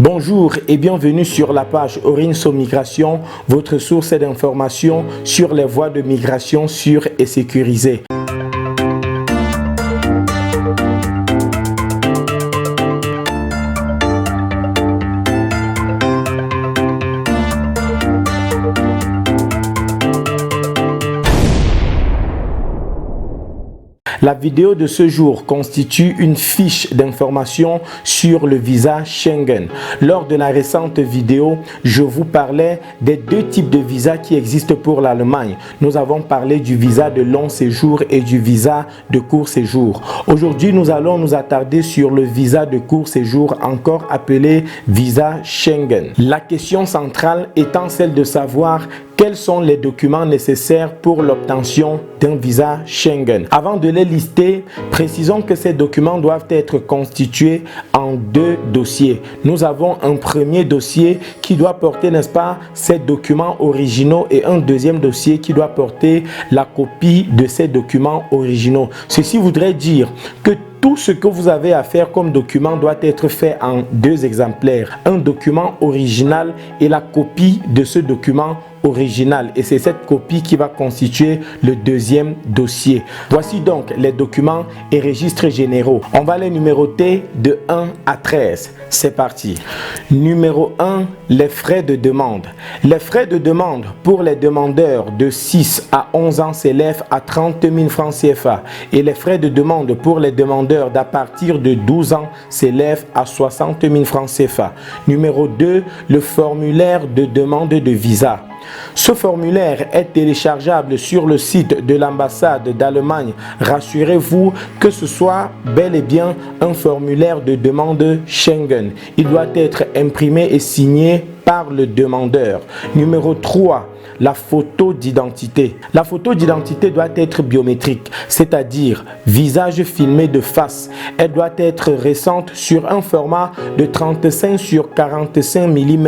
Bonjour et bienvenue sur la page Orinso Migration, votre source d'informations sur les voies de migration sûres et sécurisées. La vidéo de ce jour constitue une fiche d'information sur le visa Schengen. Lors de la récente vidéo, je vous parlais des deux types de visas qui existent pour l'Allemagne. Nous avons parlé du visa de long séjour et du visa de court séjour. Aujourd'hui, nous allons nous attarder sur le visa de court séjour, encore appelé visa Schengen. La question centrale étant celle de savoir quels sont les documents nécessaires pour l'obtention d'un visa Schengen. Avant de les lister, précisons que ces documents doivent être constitués en deux dossiers. Nous avons un premier dossier qui doit porter, n'est-ce pas, ces documents originaux et un deuxième dossier qui doit porter la copie de ces documents originaux. Ceci voudrait dire que tout ce que vous avez à faire comme document doit être fait en deux exemplaires. Un document original et la copie de ce document original. Et c'est cette copie qui va constituer le deuxième dossier. Voici donc les documents et registres généraux. On va les numéroter de 1 à 13. C'est parti. Numéro 1, les frais de demande. Les frais de demande pour les demandeurs de 6 à 11 ans s'élèvent à 30 000 francs CFA. Et les frais de demande pour les demandeurs d'à partir de 12 ans s'élèvent à 60 000 francs CFA. Numéro 2, le formulaire de demande de visa. Ce formulaire est téléchargeable sur le site de l'ambassade d'Allemagne. Rassurez-vous que ce soit bel et bien un formulaire de demande Schengen. Il doit être imprimé et signé par le demandeur. Numéro 3, la photo d'identité. La photo d'identité doit être biométrique, c'est-à-dire visage filmé de face. Elle doit être récente sur un format de 35 sur 45 mm,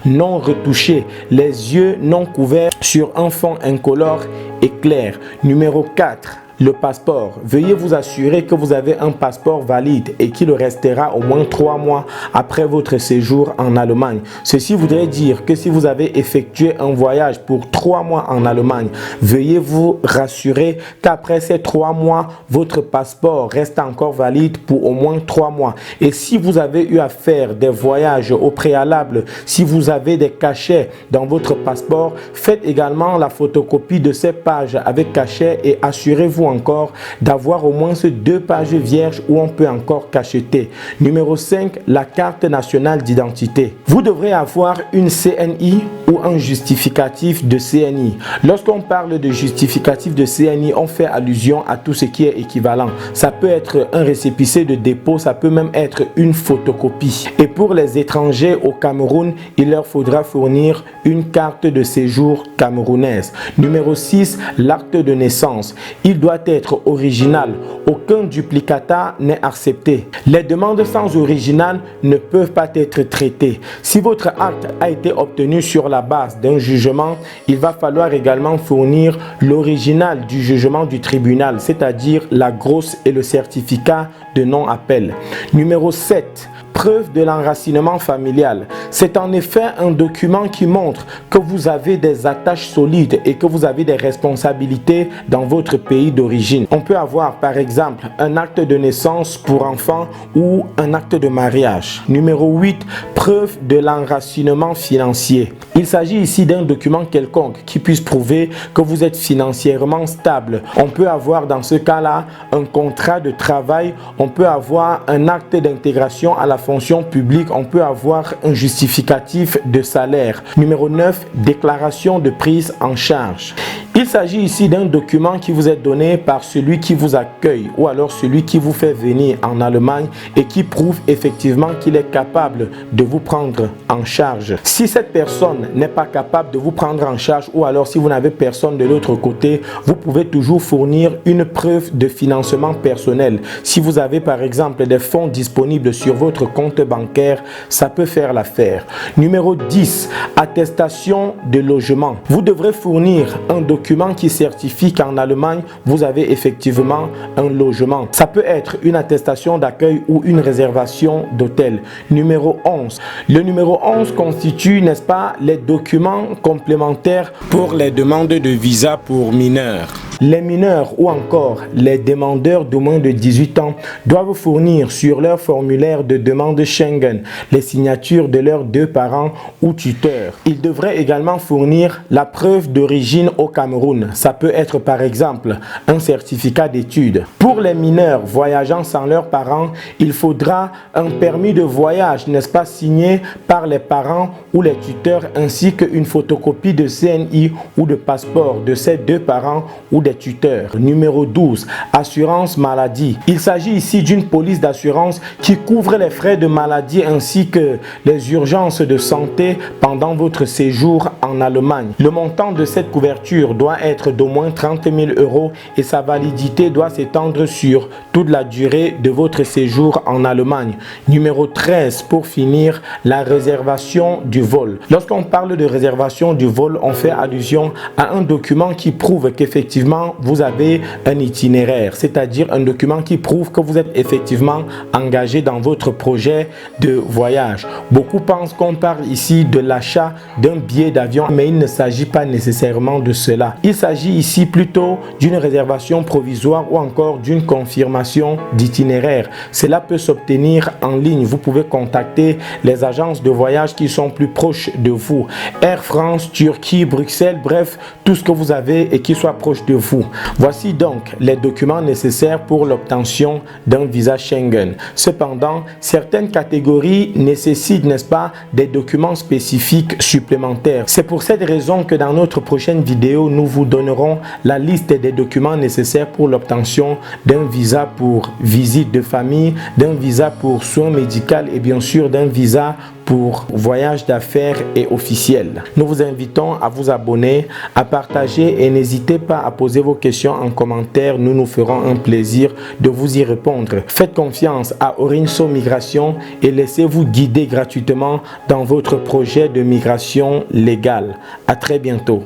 non retouché, les yeux non couverts sur un fond incolore et clair. Numéro 4. Le passeport. Veuillez vous assurer que vous avez un passeport valide et qu'il restera au moins 3 mois après votre séjour en Allemagne. Ceci voudrait dire que si vous avez effectué un voyage pour 3 mois en Allemagne, veuillez vous rassurer qu'après ces 3 mois, votre passeport reste encore valide pour au moins 3 mois. Et si vous avez eu à faire des voyages au préalable, si vous avez des cachets dans votre passeport, faites également la photocopie de ces pages avec cachet et assurez-vous encore d'avoir au moins 2 pages vierges où on peut encore cacheter. Numéro 5, la carte nationale d'identité. Vous devrez avoir une CNI ou un justificatif de CNI. Lorsqu'on parle de justificatif de CNI, on fait allusion à tout ce qui est équivalent. Ça peut être un récépissé de dépôt, ça peut même être une photocopie. Et pour les étrangers au Cameroun, il leur faudra fournir une carte de séjour camerounaise. Numéro 6, l'acte de naissance. Il doit être original. Aucun duplicata n'est accepté. Les demandes sans original ne peuvent pas être traitées. Si votre acte a été obtenu sur la base d'un jugement, il va falloir également fournir l'original du jugement du tribunal, c'est-à-dire la grosse et le certificat de non-appel. Numéro 7. Preuve de l'enracinement familial. C'est en effet un document qui montre que vous avez des attaches solides et que vous avez des responsabilités dans votre pays d'origine. On peut avoir par exemple un acte de naissance pour enfants ou un acte de mariage. Numéro 8. Preuve de l'enracinement financier. Il s'agit ici d'un document quelconque qui puisse prouver que vous êtes financièrement stable. On peut avoir dans ce cas-là un contrat de travail, on peut avoir un acte d'intégration à la fonction publique, on peut avoir un justificatif de salaire. Numéro 9, déclaration de prise en charge. Il s'agit ici d'un document qui vous est donné par celui qui vous accueille ou alors celui qui vous fait venir en Allemagne et qui prouve effectivement qu'il est capable de vous prendre en charge. Si cette personne n'est pas capable de vous prendre en charge ou alors si vous n'avez personne de l'autre côté, vous pouvez toujours fournir une preuve de financement personnel. Si vous avez par exemple des fonds disponibles sur votre compte bancaire, ça peut faire l'affaire. Numéro 10, attestation de logement. Vous devrez fournir un document document qui certifie qu'en Allemagne, vous avez effectivement un logement. Ça peut être une attestation d'accueil ou une réservation d'hôtel. Numéro 11. Le numéro 11 constitue, n'est-ce pas, les documents complémentaires pour les demandes de visa pour mineurs. Les mineurs ou encore les demandeurs de moins de 18 ans doivent fournir sur leur formulaire de demande Schengen les signatures de leurs 2 parents ou tuteurs. Ils devraient également fournir la preuve d'origine au Cameroun. Ça peut être par exemple un certificat d'études. Pour les mineurs voyageant sans leurs parents, il faudra un permis de voyage, n'est-ce pas, signé par les parents ou les tuteurs, ainsi qu'une photocopie de CNI ou de passeport de ces 2 parents ou des tuteurs. Numéro 12. Assurance maladie. Il s'agit ici d'une police d'assurance qui couvre les frais de maladie ainsi que les urgences de santé pendant votre séjour en Allemagne. Le montant de cette couverture doit être d'au moins 30 000 € et sa validité doit s'étendre sur toute la durée de votre séjour en Allemagne. Numéro 13. Pour finir, la réservation du vol. Lorsqu'on parle de réservation du vol, on fait allusion à un document qui prouve qu'effectivement vous avez un itinéraire, c'est-à-dire un document qui prouve que vous êtes effectivement engagé dans votre projet de voyage. Beaucoup pensent qu'on parle ici de l'achat d'un billet d'avion, mais il ne s'agit pas nécessairement de cela. Il s'agit ici plutôt d'une réservation provisoire ou encore d'une confirmation d'itinéraire. Cela peut s'obtenir en ligne. Vous pouvez contacter les agences de voyage qui sont plus proches de vous. Air France, Turquie, Bruxelles, bref, tout ce que vous avez et qui soit proche de vous. Voici donc les documents nécessaires pour l'obtention d'un visa Schengen. Cependant, certaines catégories nécessitent, n'est-ce pas, des documents spécifiques supplémentaires. C'est pour cette raison que dans notre prochaine vidéo, nous vous donnerons la liste des documents nécessaires pour l'obtention d'un visa pour visite de famille, d'un visa pour soins médicaux et bien sûr d'un visa pour voyage d'affaires et officiel. Nous vous invitons à vous abonner, à partager et n'hésitez pas à poser vos questions en commentaire. Nous nous ferons un plaisir de vous y répondre. Faites confiance à Orinso Migration et laissez-vous guider gratuitement dans votre projet de migration légale. À très bientôt.